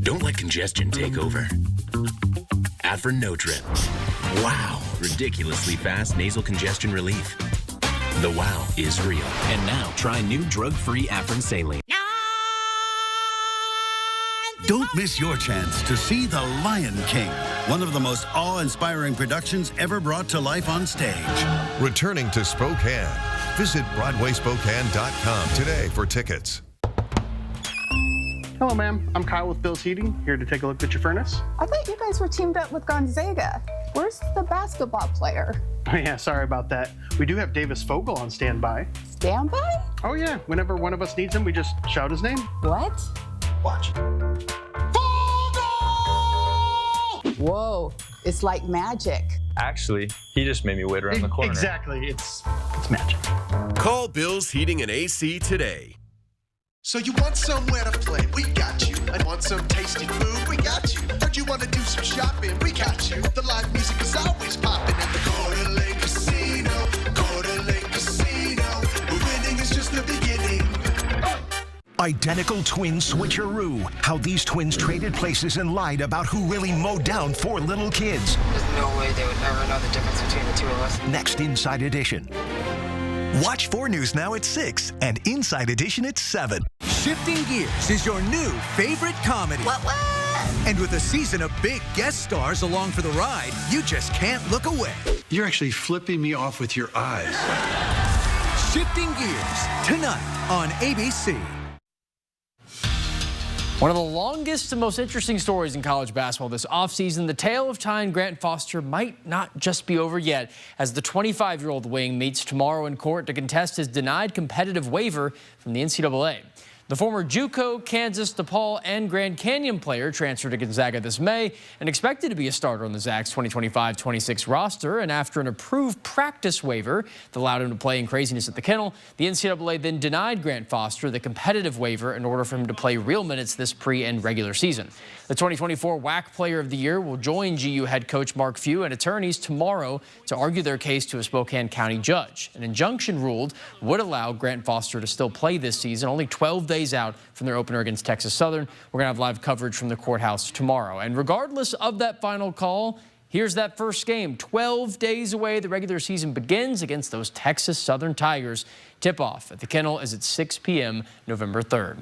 Don't let congestion take over. Afrin No Trip. Wow, ridiculously fast nasal congestion relief. The wow is real. And now try new drug-free Afrin Saline. Don't miss your chance to see The Lion King, one of the most awe-inspiring productions ever brought to life on stage. Returning to Spokane. Visit BroadwaySpokane.com today for tickets. Hello, ma'am. I'm Kyle with Bill's Heating, here to take a look at your furnace. I thought you guys were teamed up with Gonzaga. Where's the basketball player? Oh, yeah, sorry about that. We do have Davis Fogel on standby. Standby? Oh, yeah. Whenever one of us needs him, we just shout his name. What? Watch. Whoa, it's like magic. Actually, he just made me wait around the corner. Exactly. It's magic. Call Bill's Heating and AC today. So you want somewhere to play? We got you. I want some tasty food? We got you. Heard you want to do some shopping? We got you. The live music is always popping at the Coeur d'Alene Casino. Coeur d'Alene Casino. Winning is just the beginning. Identical twin switcheroo. How these twins traded places and lied about who really mowed down 4 little kids. There's no way they would ever know the difference between the 2 of us. Next Inside Edition. Watch 4 News Now at 6 and Inside Edition at 7. Shifting Gears is your new favorite comedy. What? And with a season of big guest stars along for the ride, you just can't look away. You're actually flipping me off with your eyes. Shifting Gears, tonight on ABC. One of the longest and most interesting stories in college basketball this offseason, the tale of Ty Grant Foster might not just be over yet, as the 25-year-old wing meets tomorrow in court to contest his denied competitive waiver from the NCAA. The former JUCO, Kansas, DePaul, and Grand Canyon player transferred to Gonzaga this May and expected to be a starter on the Zags 2025-26 roster. And after an approved practice waiver that allowed him to play in craziness at the Kennel, the NCAA then denied Grant Foster the competitive waiver in order for him to play real minutes this pre- and regular season. The 2024 WAC Player of the Year will join GU head coach Mark Few and attorneys tomorrow to argue their case to a Spokane County judge. An injunction ruled would allow Grant Foster to still play this season, only 12 days out from their opener against Texas Southern. We're going to have live coverage from the courthouse tomorrow. And regardless of that final call, here's that first game. 12 days away, the regular season begins against those Texas Southern Tigers. Tip-off at the Kennel is at 6 p.m. November 3rd.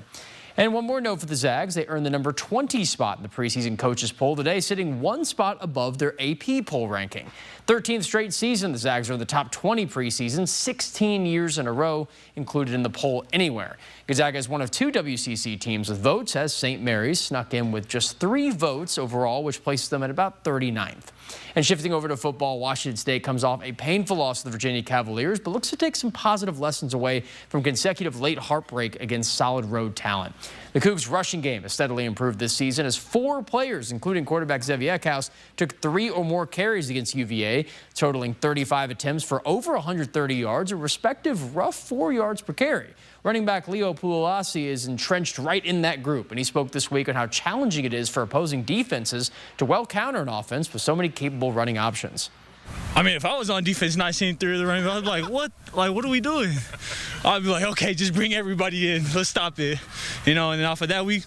And one more note for the Zags. They earned the number 20 spot in the preseason coaches poll today, sitting one spot above their AP poll ranking. 13th straight season, the Zags are in the top 20 preseason, 16 years in a row, included in the poll anywhere. Gonzaga is one of two WCC teams with votes, as St. Mary's snuck in with just 3 votes overall, which places them at about 39th. And shifting over to football, Washington State comes off a painful loss to the Virginia Cavaliers, but looks to take some positive lessons away from consecutive late heartbreak against solid road talent. The Cougs' rushing game has steadily improved this season as 4 players, including quarterback Zev Eckhouse, took 3 or more carries against UVA, totaling 35 attempts for over 130 yards, a respective rough 4 yards per carry. Running back Leo Puolasi is entrenched right in that group, and he spoke this week on how challenging it is for opposing defenses to well counter an offense with so many capable running options. I mean, if I was on defense not seeing through the running, I'd be like, what? Like, what are we doing? I'd be like, okay, just bring everybody in. Let's stop it. You know, and then off of that, we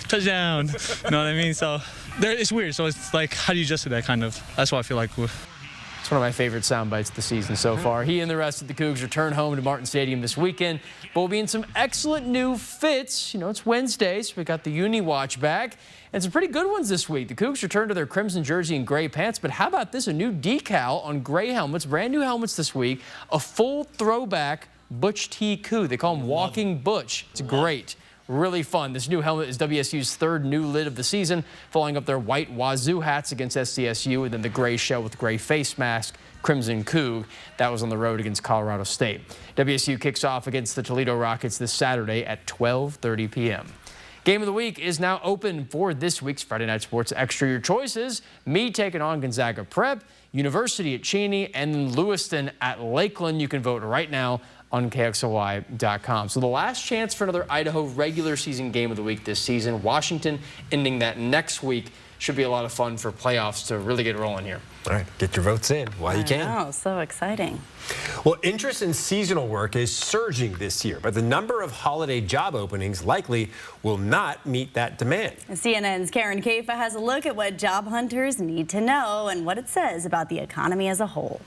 touchdown. You know what I mean? So it's weird. So it's like, how do you adjust to that kind of? That's what I feel like. It's one of my favorite sound bites of the season so far. He and the rest of the Cougs return home to Martin Stadium this weekend, but we'll be in some excellent new fits. You know, it's Wednesday, so we got the Uni Watch back, and some pretty good ones this week. The Cougs return to their crimson jersey and gray pants, but how about this? A new decal on gray helmets, brand new helmets this week, a full throwback Butch T. Coup. They call him Walking Butch. It's great. Really fun. This new helmet is WSU's 3rd new lid of the season, following up their white Wazoo hats against SDSU, and then the gray shell with gray face mask, Crimson Coug. That was on the road against Colorado State. WSU kicks off against the Toledo Rockets this Saturday at 12:30 p.m. Game of the week is now open for this week's Friday Night Sports Extra. Your choices: Meade taking on Gonzaga Prep, University at Cheney, and then Lewiston at Lakeland. You can vote right now on KXLY.com. So the last chance for another Idaho regular season game of the week this season. Washington ending that next week. Should be a lot of fun for playoffs to really get rolling here. All right, get your votes in while you can. Oh, so exciting. Well, interest in seasonal work is surging this year, but the number of holiday job openings likely will not meet that demand. CNN's Karen Caifa has a look at what job hunters need to know and what it says about the economy as a whole.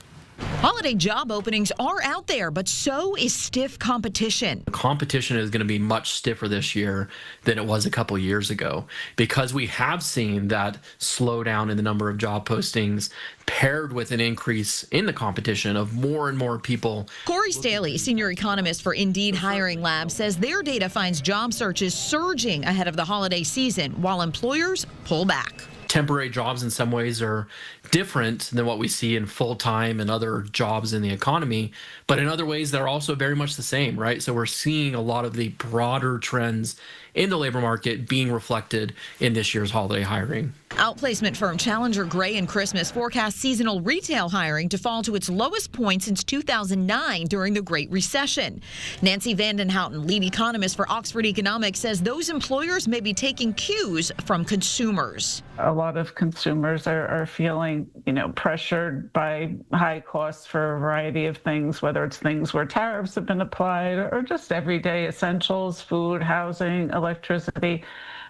Holiday job openings are out there, but so is stiff competition. The competition is going to be much stiffer this year than it was a couple years ago because we have seen that slowdown in the number of job postings paired with an increase in the competition of more and more people. Corey Staley, senior economist for Indeed Hiring Lab, says their data finds job searches surging ahead of the holiday season while employers pull back. Temporary jobs in some ways are different than what we see in full-time and other jobs in the economy, but in other ways they're also very much the same, right? So we're seeing a lot of the broader trends in the labor market being reflected in this year's holiday hiring. Outplacement firm Challenger Gray and Christmas forecasts seasonal retail hiring to fall to its lowest point since 2009 during the Great Recession. Nancy Vandenhouten, lead economist for Oxford Economics, says those employers may be taking cues from consumers. A lot of consumers are feeling, pressured by high costs for a variety of things, whether it's things where tariffs have been applied or just everyday essentials, food, housing, electricity.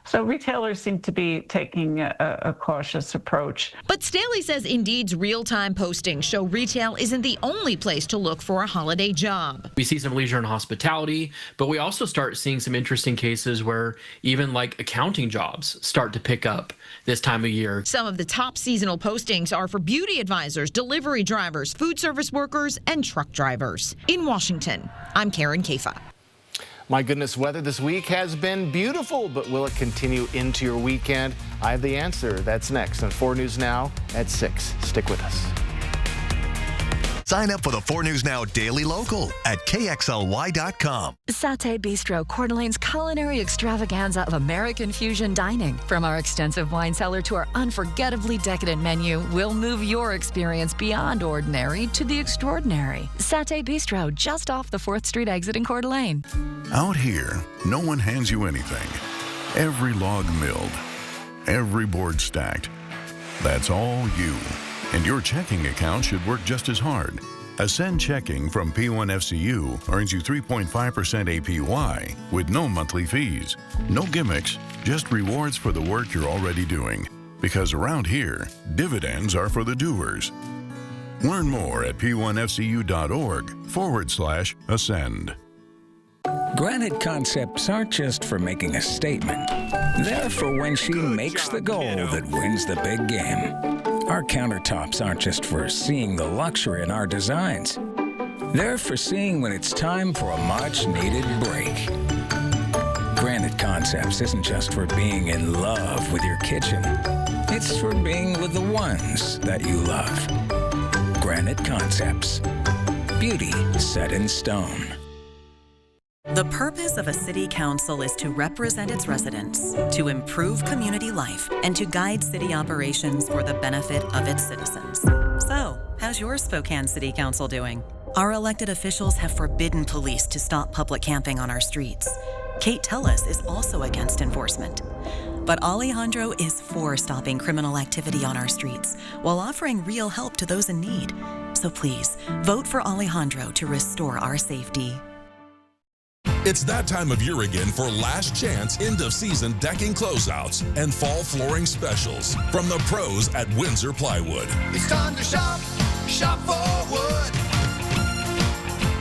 So retailers seem to be taking a cautious approach. But Staley says Indeed's real-time postings show retail isn't the only place to look for a holiday job. We see some leisure and hospitality, but we also start seeing some interesting cases where even like accounting jobs start to pick up this time of year. Some of the top seasonal postings are for beauty advisors, delivery drivers, food service workers, and truck drivers. In Washington, I'm Karen Caifa. My goodness, weather this week has been beautiful, but will it continue into your weekend? I have the answer. That's next on 4 News Now at 6. Stick with us. Sign up for the 4 News Now Daily Local at KXLY.com. Satay Bistro, Coeur d'Alene's culinary extravaganza of American fusion dining. From our extensive wine cellar to our unforgettably decadent menu, we'll move your experience beyond ordinary to the extraordinary. Satay Bistro, just off the 4th Street exit in Coeur d'Alene. Out here, no one hands you anything. Every log milled, every board stacked. That's all you. And your checking account should work just as hard. Ascend Checking from P1FCU earns you 3.5% APY with no monthly fees. No gimmicks, just rewards for the work you're already doing. Because around here, dividends are for the doers. Learn more at p1fcu.org/ascend. Granite concepts aren't just for making a statement. They're for when she makes the goal that wins the big game. Our countertops aren't just for seeing the luxury in our designs. They're for seeing when it's time for a much-needed break. Granite Concepts isn't just for being in love with your kitchen. It's for being with the ones that you love. Granite Concepts. Beauty set in stone. The purpose of a city council is to represent its residents, to improve community life, and to guide city operations for the benefit of its citizens. So, how's your Spokane City Council doing? Our elected officials have forbidden police to stop public camping on our streets. Kate Tellis is also against enforcement. But Alejandro is for stopping criminal activity on our streets while offering real help to those in need. So please, vote for Alejandro to restore our safety. It's that time of year again for last chance end-of-season decking closeouts and fall flooring specials from the pros at Windsor Plywood. It's time to shop, shop for wood.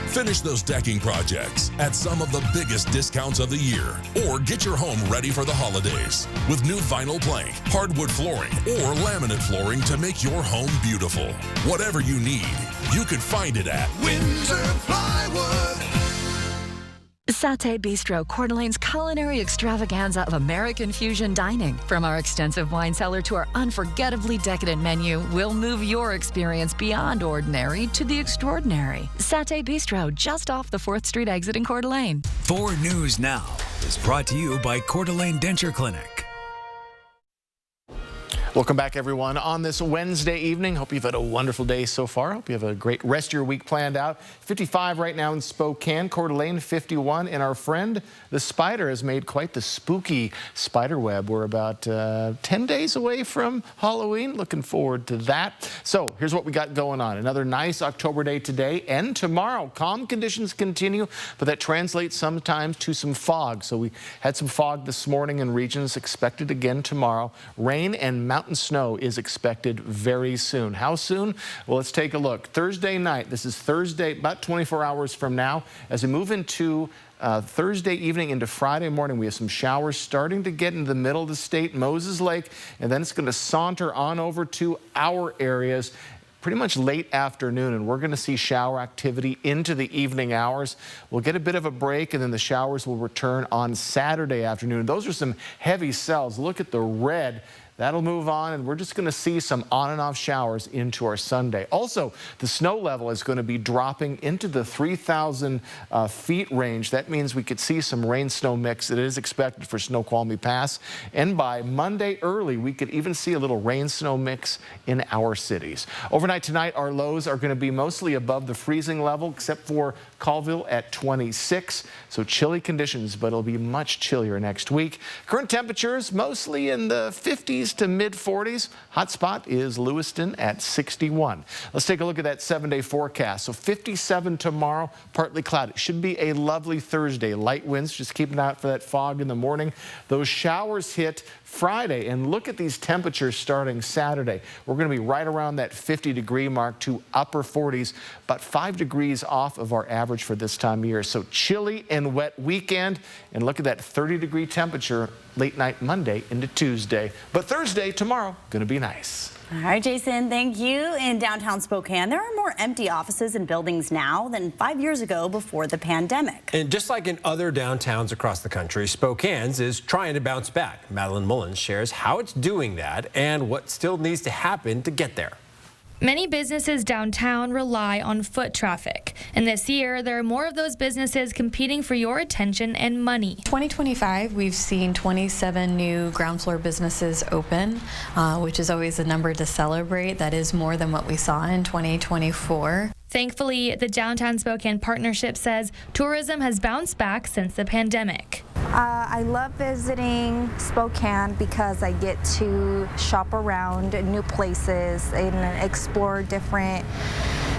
Finish those decking projects at some of the biggest discounts of the year, or get your home ready for the holidays with new vinyl plank, hardwood flooring, or laminate flooring to make your home beautiful. Whatever you need, you can find it at Windsor Plywood. Satay Bistro, Coeur d'Alene's culinary extravaganza of American fusion dining. From our extensive wine cellar to our unforgettably decadent menu, we'll move your experience beyond ordinary to the extraordinary. Satay Bistro, just off the 4th Street exit in Coeur d'Alene. 4 News Now is brought to you by Coeur d'Alene Denture Clinic. Welcome back, everyone, on this Wednesday evening. Hope you've had a wonderful day so far. Hope you have a great rest of your week planned out. 55 right now in Spokane, Coeur d'Alene 51, and our friend the spider has made quite the spooky spider web. We're about 10 days away from Halloween. Looking forward to that. So here's what we got going on. Another nice October day today and tomorrow. Calm conditions continue, but that translates sometimes to some fog. So we had some fog this morning in regions, expected again tomorrow. Rain and mountain snow is expected very soon. How soon? Well, let's take a look. Thursday night, this is Thursday, about 24 hours from now. As we move into Thursday evening into Friday morning, we have some showers starting to get into the middle of the state, Moses Lake, and then it's going to saunter on over to our areas pretty much late afternoon, and we're going to see shower activity into the evening hours. We'll get a bit of a break, and then the showers will return on Saturday afternoon. Those are some heavy cells. Look at the red. That'll move on, and we're just going to see some on and off showers into our Sunday. Also, the snow level is going to be dropping into the 3,000 feet range. That means we could see some rain-snow mix that is expected for Snoqualmie Pass. And by Monday early, we could even see a little rain-snow mix in our cities. Overnight tonight, our lows are going to be mostly above the freezing level, except for Colville at 26. So chilly conditions, but it'll be much chillier next week. Current temperatures mostly in the 50s to mid 40s. Hot spot is Lewiston at 61. Let's take a look at that 7-day forecast. So 57 tomorrow, partly cloudy. It should be a lovely Thursday. Light winds, just keep an eye out for that fog in the morning. Those showers hit Friday, and look at these temperatures starting Saturday. We're going to be right around that 50-degree mark to upper 40s, but 5 degrees off of our average for this time of year. So chilly and wet weekend, and look at that 30-degree temperature late night Monday into Tuesday. But Thursday, tomorrow, going to be nice. All right, Jason, thank you. In downtown Spokane, there are more empty offices and buildings now than 5 years ago before the pandemic. And just like in other downtowns across the country, Spokane's is trying to bounce back. Madeline Mullins shares how it's doing that and what still needs to happen to get there. Many businesses downtown rely on foot traffic, and this year there are more of those businesses competing for your attention and money. 2025, we've seen 27 new ground floor businesses open, which is always a number to celebrate. That is more than what we saw in 2024. Thankfully, the Downtown Spokane Partnership says tourism has bounced back since the pandemic. I love visiting Spokane because I get to shop around new places and explore different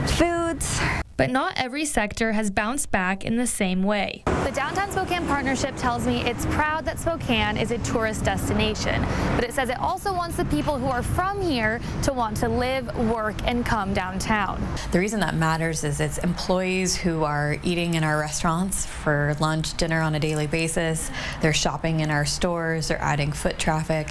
foods. But not every sector has bounced back in the same way. The Downtown Spokane Partnership tells me it's proud that Spokane is a tourist destination, but it says it also wants the people who are from here to want to live, work, and come downtown. The reason that matters is it's employees who are eating in our restaurants for lunch, dinner on a daily basis. They're shopping in our stores, they're adding foot traffic.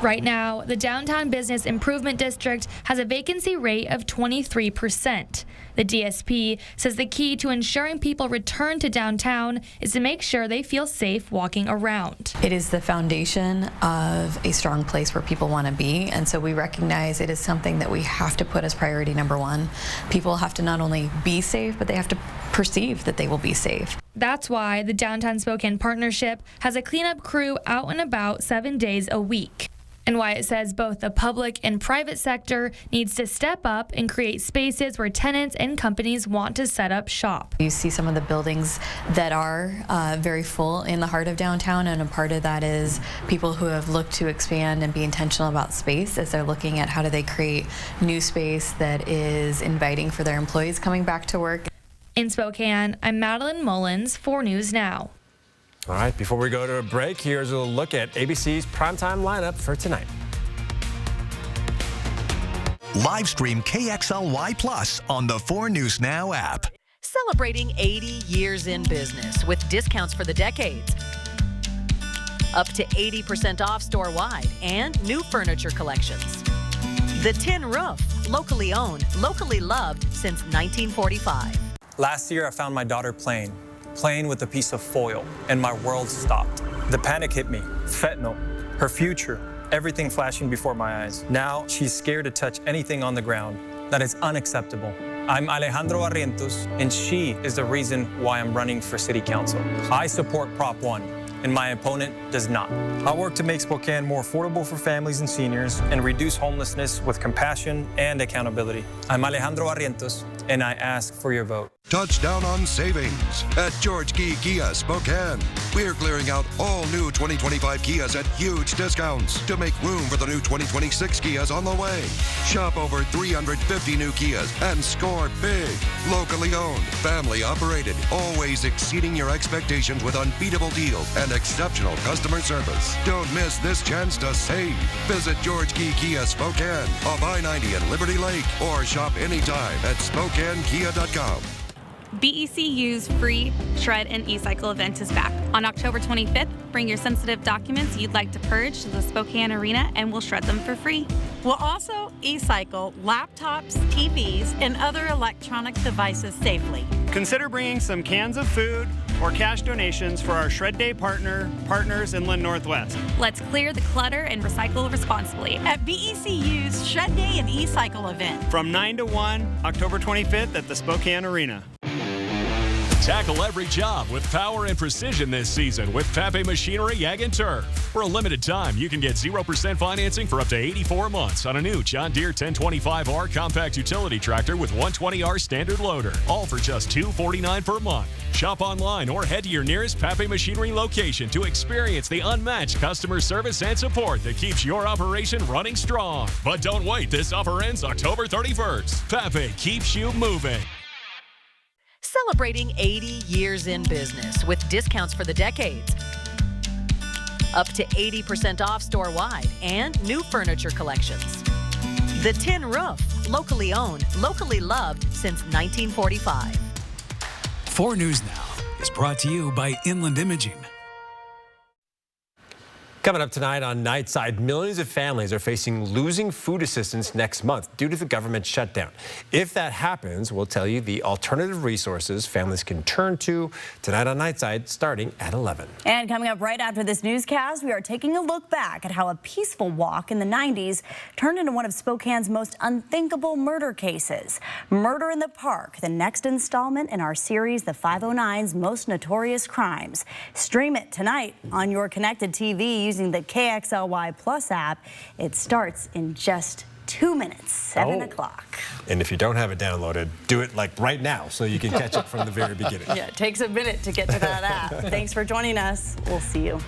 Right now, the Downtown Business Improvement District has a vacancy rate of 23%. The DSP says the key to ensuring people return to downtown is to make sure they feel safe walking around. It is the foundation of a strong place where people want to be, and so we recognize it is something that we have to put as priority number one. People have to not only be safe, but they have to perceive that they will be safe. That's why the Downtown Spokane Partnership has a cleanup crew out and about 7 days a week. And why it says both the public and private sector needs to step up and create spaces where tenants and companies want to set up shop. You see some of the buildings that are very full in the heart of downtown, and a part of that is people who have looked to expand and be intentional about space as they're looking at how do they create new space that is inviting for their employees coming back to work. In Spokane, I'm Madeline Mullins, 4 News Now. All right, before we go to a break, here's a look at ABC's primetime lineup for tonight. Live stream KXLY Plus on the 4 News Now app. Celebrating 80 years in business with discounts for the decades. Up to 80% off store-wide and new furniture collections. The Tin Roof, locally owned, locally loved since 1945. Last year, I found my daughter playing with a piece of foil, and my world stopped. The panic hit me. Fentanyl, her future, everything flashing before my eyes. Now she's scared to touch anything on the ground. That is unacceptable. I'm Alejandro Barrientos, and she is the reason why I'm running for City Council. I support Prop 1, and my opponent does not. I work to make Spokane more affordable for families and seniors and reduce homelessness with compassion and accountability. I'm Alejandro Barrientos, and I ask for your vote. Touchdown on savings at George Key Kia Spokane. We're clearing out all new 2025 Kias at huge discounts to make room for the new 2026 Kias on the way. Shop over 350 new Kias and score big. Locally owned, family operated, always exceeding your expectations with unbeatable deals and exceptional customer service. Don't miss this chance to save. Visit George Key Kia Spokane off I-90 and Liberty Lake, or shop anytime at SpokaneKia.com. BECU's free Shred and E-Cycle event is back. On October 25th, bring your sensitive documents you'd like to purge to the Spokane Arena and we'll shred them for free. We'll also e-cycle laptops, TVs, and other electronic devices safely. Consider bringing some cans of food or cash donations for our Shred Day partners in Lynn Northwest. Let's clear the clutter and recycle responsibly at BECU's Shred Day and E-Cycle event. From 9 to 1, October 25th at the Spokane Arena. Tackle every job with power and precision this season with Pape Machinery Ag and Turf. For a limited time, you can get 0% financing for up to 84 months on a new John Deere 1025R compact utility tractor with 120R standard loader, all for just $249 per month. Shop online or head to your nearest Pape Machinery location to experience the unmatched customer service and support that keeps your operation running strong. But don't wait, this offer ends October 31st. Pape keeps you moving. Celebrating 80 years in business with discounts for the decades. Up to 80% off store-wide and new furniture collections. The Tin Roof, locally owned, locally loved since 1945. 4 News Now is brought to you by Inland Imaging. Coming up tonight on Nightside, millions of families are facing losing food assistance next month due to the government shutdown. If that happens, we'll tell you the alternative resources families can turn to tonight on Nightside starting at 11. And coming up right after this newscast, we are taking a look back at how a peaceful walk in the 90s turned into one of Spokane's most unthinkable murder cases. Murder in the Park, the next installment in our series, The 509's Most Notorious Crimes. Stream it tonight on your connected TV using the KXLY Plus app. It starts in just 2 minutes, 7 o'clock. And if you don't have it downloaded, do it like right now so you can catch up from the very beginning. Yeah, it takes a minute to get to that app. Thanks for joining us. We'll see you.